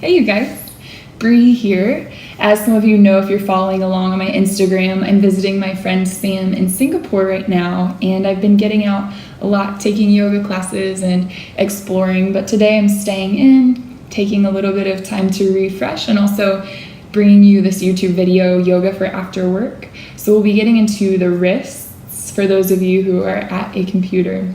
Hey you guys, Bree here. As some of you know, if you're following along on my Instagram, I'm visiting my friend Sam in Singapore right now, and I've been getting out a lot, taking yoga classes and exploring, but today I'm staying in, taking a little bit of time to refresh, and also bringing you this YouTube video, Yoga for After Work. So we'll be getting into the wrists for those of you who are at a computer.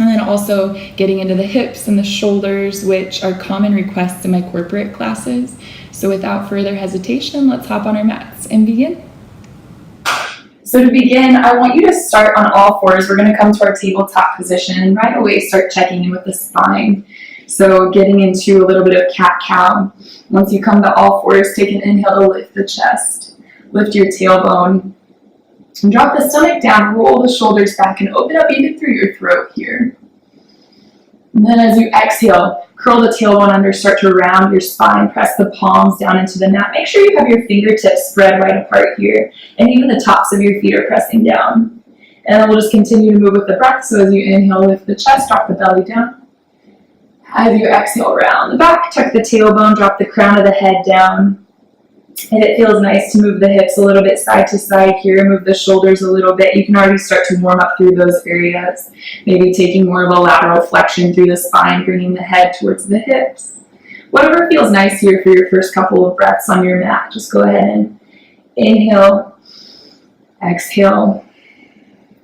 And then also getting into the hips and the shoulders, which are common requests in my corporate classes. So without further hesitation, let's hop on our mats and begin. So to begin, I want you to start on all fours. We're going to come to our tabletop position and right away start checking in with the spine. So getting into a little bit of cat-cow. Once you come to all fours, take an inhale to lift the chest. Lift your tailbone. And drop the stomach down, roll the shoulders back, and open up even through your throat here. And then as you exhale, curl the tailbone under, start to round your spine, press the palms down into the mat. Make sure you have your fingertips spread right apart here, and even the tops of your feet are pressing down. And then we'll just continue to move with the breath. So as you inhale, lift the chest, drop the belly down. As you exhale, round the back, tuck the tailbone, drop the crown of the head down. And it feels nice to move the hips a little bit side to side here, move the shoulders a little bit. You can already start to warm up through those areas. Maybe taking more of a lateral flexion through the spine, bringing the head towards the hips. Whatever feels nice here for your first couple of breaths on your mat, just go ahead and inhale, exhale,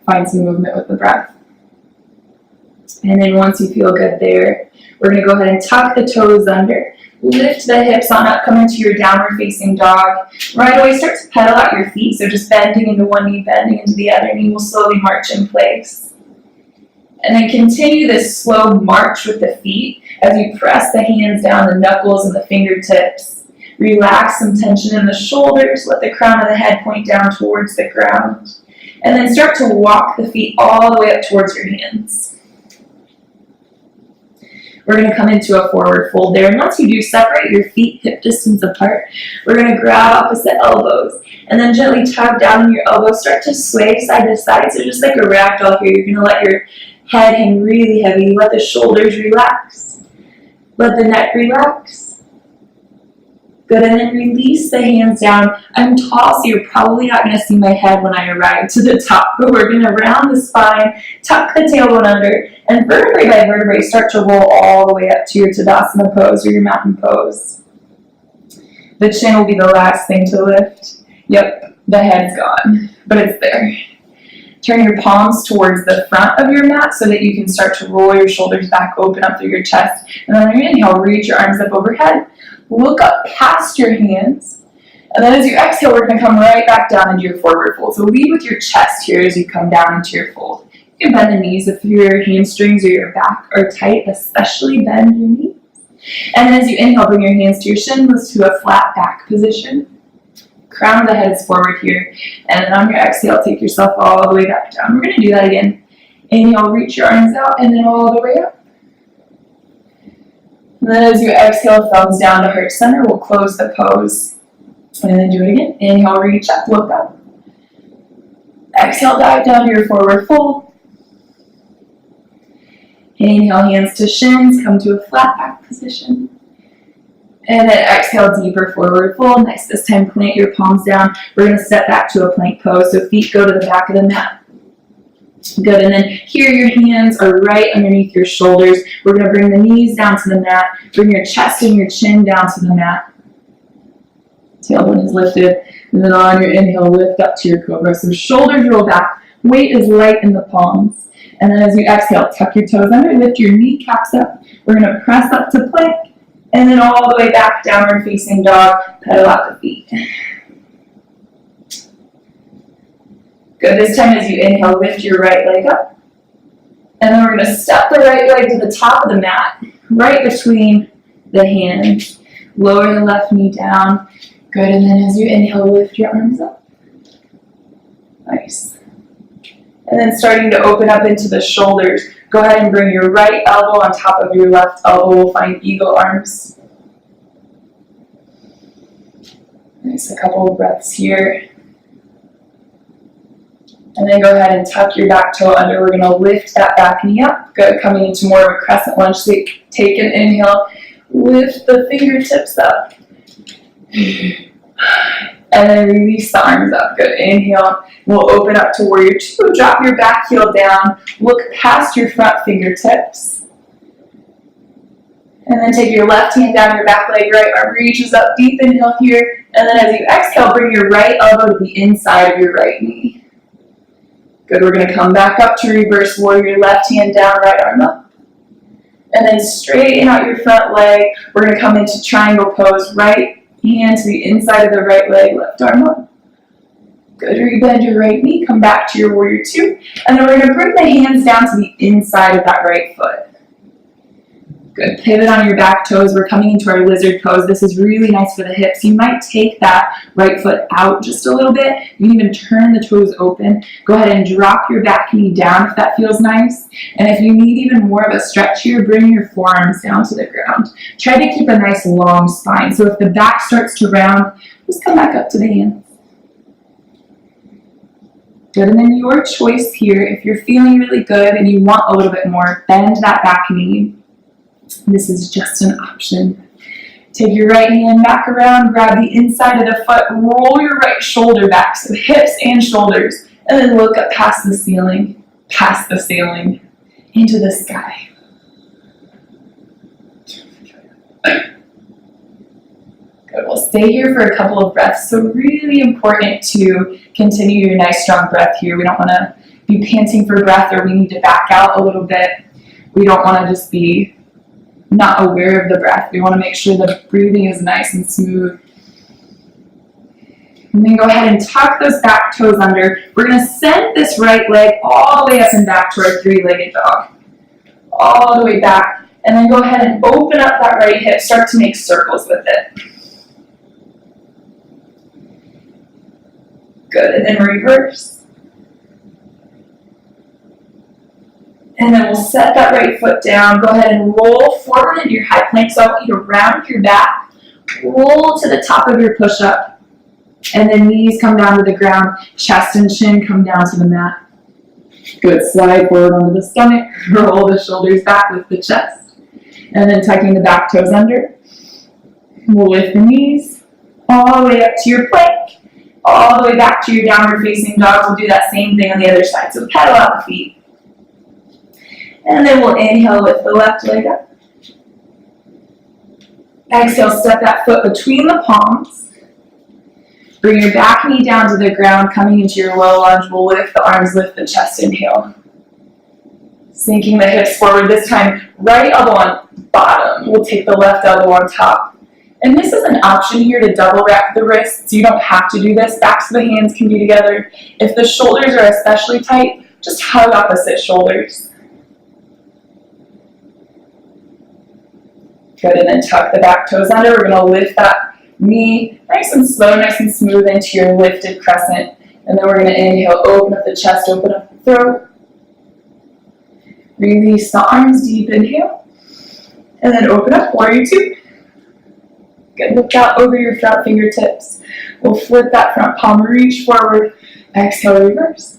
find some movement with the breath. And then once you feel good there, we're going to go ahead and tuck the toes under. Lift the hips on up, come into your downward facing dog. Right away, start to pedal out your feet. So just bending into one knee, bending into the other knee. We'll slowly march in place. And then continue this slow march with the feet as you press the hands down, the knuckles and the fingertips. Relax some tension in the shoulders. Let the crown of the head point down towards the ground. And then start to walk the feet all the way up towards your hands. We're going to come into a forward fold there. And once you do, separate your feet hip distance apart. We're going to grab opposite elbows and then gently tug down on your elbows. Start to sway side to side. So just like a ragdoll here, you're going to let your head hang really heavy. Let the shoulders relax. Let the neck relax. Good, and then release the hands down. I'm tall, so you're probably not going to see my head when I arrive to the top, but we're going to round the spine, tuck the tailbone under, and vertebrae by vertebrae start to roll all the way up to your Tadasana pose or your mountain pose. The chin will be the last thing to lift. Yep, the head's gone, but it's there. Turn your palms towards the front of your mat so that you can start to roll your shoulders back, open up through your chest. And then on your inhale, reach your arms up overhead. Look up past your hands. And then as you exhale, we're going to come right back down into your forward fold. So lead with your chest here as you come down into your fold. You can bend the knees if your hamstrings or your back are tight, especially bend your knees. And then as you inhale, bring your hands to your shins to a flat back position. Crown of the head is forward here. And then on your exhale, take yourself all the way back down. We're going to do that again. Inhale, reach your arms out and then all the way up. And then as you exhale, thumbs down to heart center, we'll close the pose. And then do it again. Inhale, reach up, look up. Exhale, dive down to your forward fold. Inhale, hands to shins, come to a flat back position. And then exhale, deeper forward fold. Nice, this time plant your palms down. We're going to step back to a plank pose, so feet go to the back of the mat. Good, and then here your hands are right underneath your shoulders. We're going to bring the knees down to the mat. Bring your chest and your chin down to the mat. Tailbone is lifted. And then on your inhale, lift up to your cobra. So shoulders roll back. Weight is light in the palms. And then as you exhale, tuck your toes under. Lift your kneecaps up. We're going to press up to plank. And then all the way back, downward facing dog. Pedal out the feet. Good, this time as you inhale, lift your right leg up. And then we're going to step the right leg to the top of the mat, right between the hands. Lower the left knee down. Good, and then as you inhale, lift your arms up. Nice. And then starting to open up into the shoulders. Go ahead and bring your right elbow on top of your left elbow. We'll find eagle arms. Nice, a couple of breaths here. And then go ahead and tuck your back toe under. We're going to lift that back knee up. Good, coming into more of a crescent lunge. So take an inhale, Lift the fingertips up. And then release the arms up. Good. Inhale. We'll open up to warrior two. Drop your back heel down. Look past your front fingertips. And then take your left hand down your back leg. Right arm reaches up deep. Inhale here. And then as you exhale, bring your right elbow to the inside of your right knee. Good. We're going to come back up to reverse warrior. Left hand down, right arm up. And then straighten out your front leg. We're going to come into triangle pose. Right hand to the inside of the right leg, left arm up. Good, rebend your right knee, come back to your warrior two. And then we're gonna bring the hands down to the inside of that right foot. Good, pivot on your back toes. We're coming into our lizard pose. This is really nice for the hips. You might take that right foot out just a little bit. You can even turn the toes open. Go ahead and drop your back knee down if that feels nice. And if you need even more of a stretch here, bring your forearms down to the ground. Try to keep a nice long spine. So if the back starts to round, just come back up to the hands. Good, and then your choice here, if you're feeling really good and you want a little bit more, bend that back knee. This is just an option. Take your right hand back around, grab the inside of the foot, roll your right shoulder back, so hips and shoulders, and then look up past the ceiling, into the sky. Good, we'll stay here for a couple of breaths. So really important to continue your nice strong breath here. We don't want to be panting for breath or we need to back out a little bit. We don't want to just be not aware of the breath. We want to make sure the breathing is nice and smooth. And then go ahead and tuck those back toes under. We're going to send this right leg all the way up and back to our three-legged dog. All the way back. And then go ahead and open up that right hip. Start to make circles with it. Good. And then reverse. And then we'll set that right foot down. Go ahead and roll forward into your high plank. So I want you to round your back, roll to the top of your push-up, and then knees come down to the ground, chest and chin come down to the mat. Good, slide forward onto the stomach, roll the shoulders back, lift the chest, and then tucking the back toes under. We'll lift the knees all the way up to your plank, all the way back to your downward facing dog. We'll do that same thing on the other side. So pedal out the feet. And then we'll inhale with the left leg up. Exhale, step that foot between the palms. Bring your back knee down to the ground, coming into your low lunge. We'll lift the arms, lift the chest, inhale. Sinking the hips forward. This time, right elbow on bottom. We'll take the left elbow on top. And this is an option here to double wrap the wrists. You don't have to do this. Backs of the hands can be together. If the shoulders are especially tight, just hug opposite shoulders. Good, and then tuck the back toes under. We're going to lift that knee nice and slow, nice and smooth into your lifted crescent. And then we're going to inhale, open up the chest, open up the throat. Release the arms, deep inhale. And then open up, warrior two. Good, look out over your front fingertips. We'll flip that front palm, reach forward. Exhale, reverse.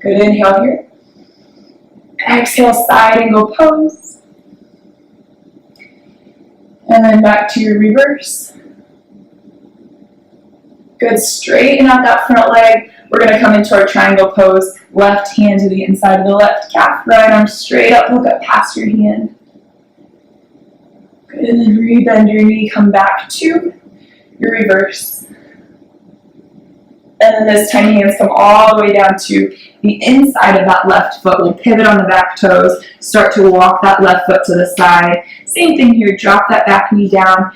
Good, inhale here. Exhale, side angle pose. And then back to your reverse. Good, straighten out that front leg. We're going to come into our triangle pose. Left hand to the inside of the left calf. Right arm straight up, look up past your hand. Good, and then rebend your knee, come back to your reverse. And then this time hands come all the way down to the inside of that left foot. We'll pivot on the back toes, start to walk that left foot to the side. Same thing here, drop that back knee down.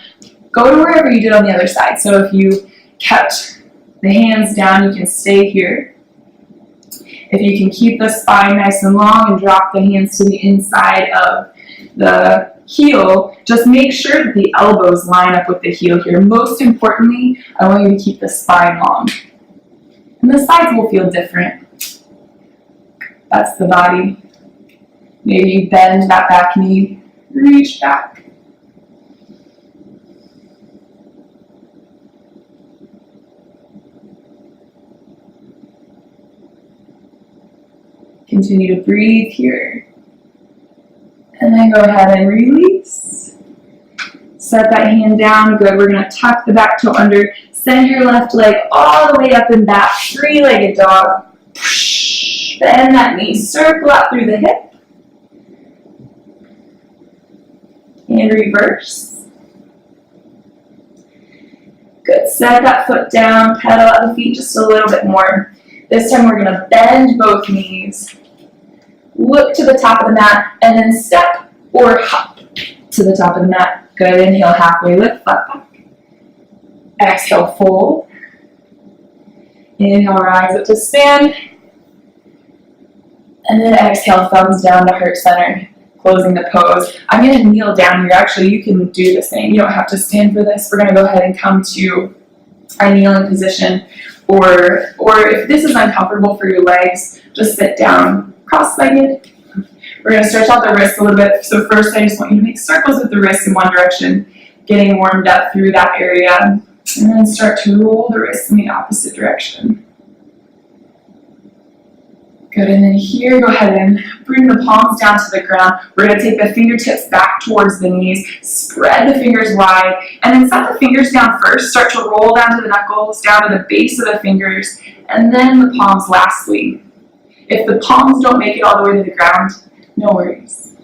Go to wherever you did on the other side. So if you kept the hands down, you can stay here. If you can keep the spine nice and long and drop the hands to the inside of the heel, just make sure that the elbows line up with the heel here. Most importantly, I want you to keep the spine long. And the sides will feel different. That's the body. Maybe you bend that back knee, reach back. Continue to breathe here. And then go ahead and release. Set that hand down. Good. We're going to tuck the back toe under. Send your left leg all the way up and back. Three-legged dog. Bend that knee. Circle out through the hip. And reverse. Good. Set that foot down. Pedal out the feet just a little bit more. This time we're going to bend both knees. Look to the top of the mat and then step or hop to the top of the mat. Good. Inhale, halfway lift, flat back. Exhale, fold. Inhale, rise up to stand. And then exhale, thumbs down to heart center, closing the pose. I'm going to kneel down here. Actually, you can do the same. You don't have to stand for this. We're going to go ahead and come to our kneeling position. Or if this is uncomfortable for your legs, just sit down cross-legged. We're going to stretch out the wrists a little bit. So first, I just want you to make circles with the wrists in one direction, getting warmed up through that area. And then start to roll the wrists in the opposite direction. Good, and then here, go ahead and bring the palms down to the ground. We're going to take the fingertips back towards the knees, spread the fingers wide, and then set the fingers down first. Start to roll down to the knuckles, down to the base of the fingers, and then the palms lastly. If the palms don't make it all the way to the ground, no worries.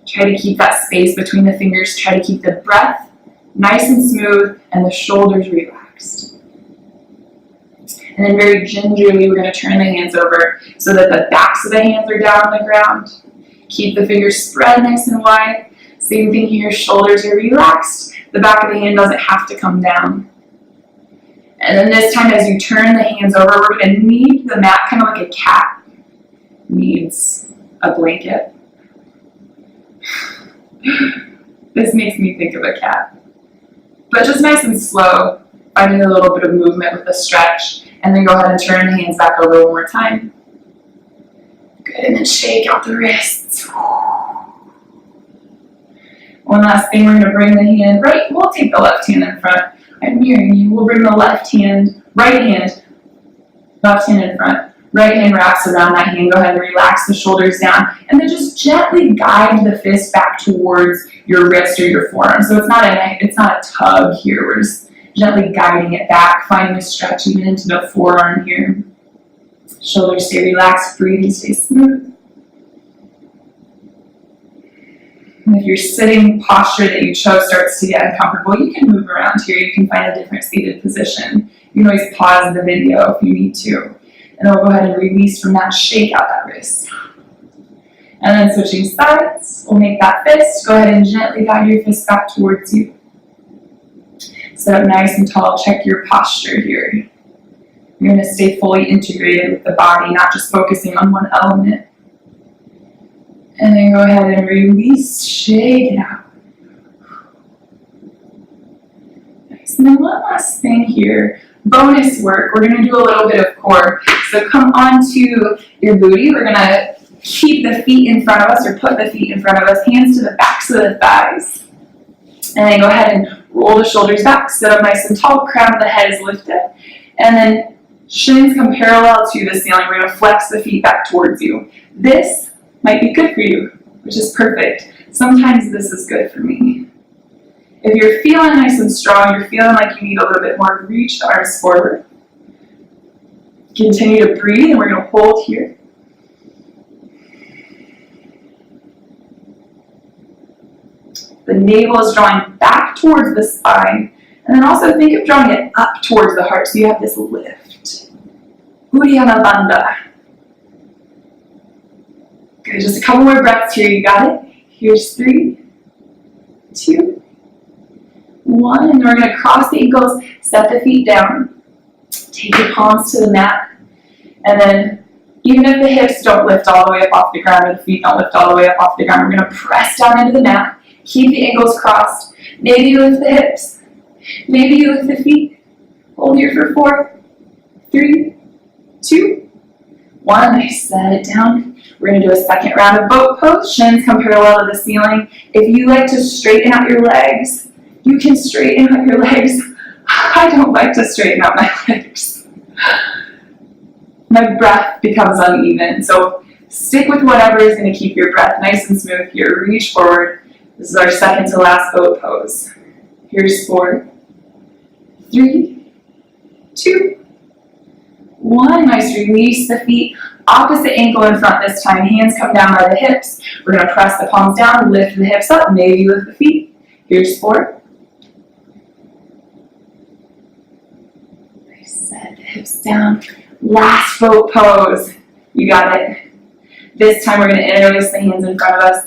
Try to keep that space between the fingers. Try to keep the breath nice and smooth and the shoulders relaxed. And then very gingerly, we're going to turn the hands over so that the backs of the hands are down on the ground. Keep the fingers spread nice and wide. Same thing here, shoulders are relaxed. The back of the hand doesn't have to come down. And then this time, as you turn the hands over, we're going to knead the mat kind of like a cat needs a blanket. This makes me think of a cat. But just nice and slow, finding a little bit of movement with the stretch. And then go ahead and turn the hands back over one more time. Good, and then shake out the wrists. One last thing, we're going to bring the hand right. We'll take the left hand in front. I'm mirroring you. We'll bring the left hand in front. Right hand wraps around that hand. Go ahead and relax the shoulders down. And then just gently guide the fist back towards your wrist or your forearm. So it's not a tug here. We're just gently guiding it back, finding a stretch even into the forearm here. Shoulders stay relaxed, breathing stay smooth. And if your sitting posture that you chose starts to get uncomfortable, you can move around here. You can find a different seated position. You can always pause the video if you need to. And then we'll go ahead and release from that, shake out that wrist. And then switching sides, we'll make that fist. Go ahead and gently guide your fist back towards you. Sit up nice and tall. Check your posture here. You're going to stay fully integrated with the body, not just focusing on one element. And then go ahead and release, shake it out. Nice. And then one last thing here, bonus work. We're going to do a little bit of core. So come onto your booty. We're going to keep the feet in front of us, or put the feet in front of us, hands to the backs of the thighs. And then go ahead and roll the shoulders back, sit up nice and tall, crown of the head is lifted. And then shins come parallel to the ceiling. We're going to flex the feet back towards you. This might be good for you, which is perfect. Sometimes this is good for me. If you're feeling nice and strong, you're feeling like you need a little bit more, reach the arms forward. Continue to breathe, and we're going to hold here. The navel is drawing back towards the spine. And then also think of drawing it up towards the heart so you have this lift. Uddiyana Bandha. Good, just a couple more breaths here. You got it. Here's 3, 2, 1. And we're going to cross the ankles, set the feet down. Take your palms to the mat. And then even if the hips don't lift all the way up off the ground or the feet don't lift all the way up off the ground, we're going to press down into the mat. Keep the ankles crossed. Maybe you lift the hips. Maybe you lift the feet. Hold here for 4, 3, 2, 1. Nice. Set it down. We're going to do a second round of boat pose. Shins come parallel to the ceiling. If you like to straighten out your legs, you can straighten out your legs. I don't like to straighten out my legs. My breath becomes uneven. So stick with whatever is going to keep your breath nice and smooth here. Reach forward. This is our second to last boat pose. Here's 4, 3, 2, 1. Nice. Release the feet. Opposite ankle in front this time. Hands come down by the hips. We're going to press the palms down, lift the hips up, maybe lift the feet. Here's 4. Nice. Set the hips down. Last boat pose. You got it. This time we're going to interlace the hands in front of us.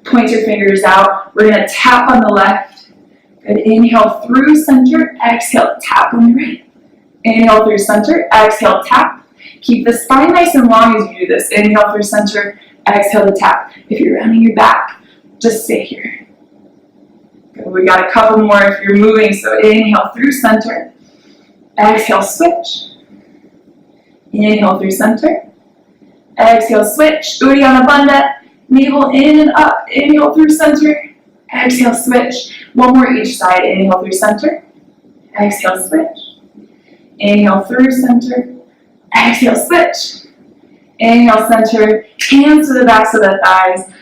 Point your fingers out. We're going to tap on the left. Good. Inhale through center. Exhale, tap on the right. Inhale through center. Exhale, tap. Keep the spine nice and long as you do this. Inhale through center. Exhale to tap. If you're rounding your back, just stay here. Good. We got a couple more if you're moving. So inhale through center. Exhale, switch. Inhale through center. Exhale, switch. Uddiyana Bandha. Navel in and up. Inhale through center. Exhale, switch. One more each side. Inhale through center. Exhale, switch. Inhale through center. Exhale, switch. Inhale, center. Hands to the backs of the thighs.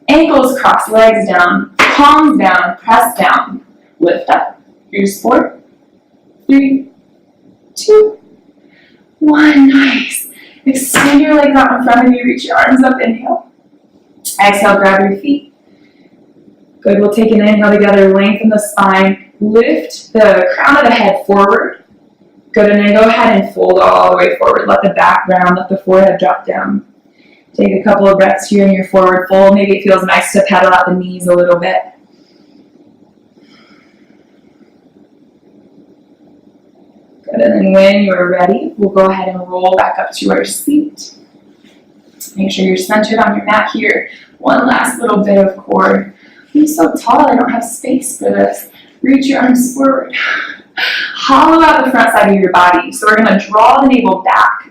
Ankles cross, legs down. Palms down. Press down. Lift up. Here's 4, 3, 2, 1. Nice. Extend your legs out in front of you. Reach your arms up. Inhale. Exhale, grab your feet. Good. We'll take an inhale together. Lengthen the spine. Lift the crown of the head forward. Good. And then go ahead and fold all the way forward. Let the back round. Let the forehead drop down. Take a couple of breaths here in your forward fold. Maybe it feels nice to pedal out the knees a little bit. Good. And then when you're ready, we'll go ahead and roll back up to our seat. Make sure you're centered on your mat here. One last little bit of core. I'm so tall, I don't have space for this. Reach your arms forward. Hollow out the front side of your body. So we're going to draw the navel back.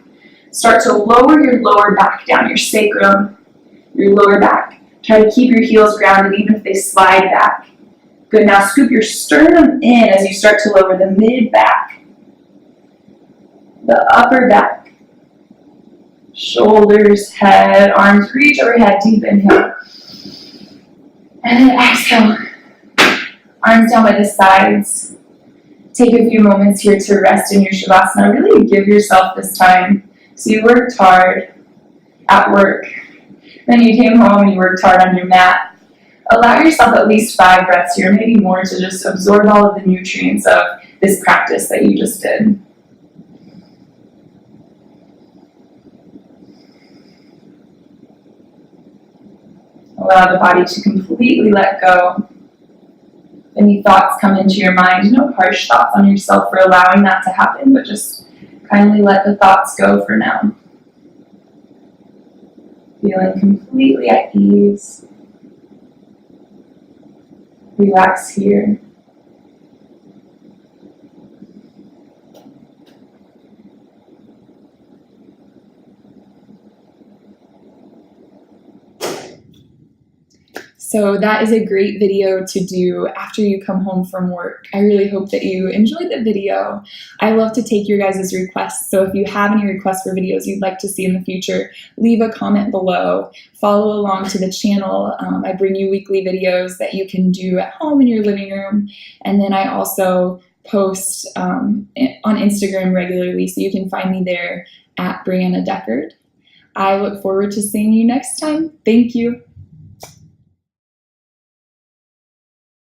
Start to lower your lower back down, your sacrum, your lower back. Try to keep your heels grounded even if they slide back. Good. Now scoop your sternum in as you start to lower the mid back, the upper back, shoulders, head, arms reach overhead. Deep inhale. And then exhale. Arms down by the sides. Take a few moments here to rest in your Savasana. Really give yourself this time. So you worked hard at work. Then you came home and you worked hard on your mat. Allow yourself at least 5 breaths here, maybe more, to just absorb all of the nutrients of this practice that you just did. Allow the body to completely let go. Any thoughts come into your mind, no harsh thoughts on yourself for allowing that to happen, but just kindly let the thoughts go for now. Feeling completely at ease. Relax here. So that is a great video to do after you come home from work. I really hope that you enjoyed the video. I love to take your guys' requests. So if you have any requests for videos you'd like to see in the future, leave a comment below. Follow along to the channel. I bring you weekly videos that you can do at home in your living room. And then I also post on Instagram regularly, so you can find me there at Brianna Deckard. I look forward to seeing you next time. Thank you.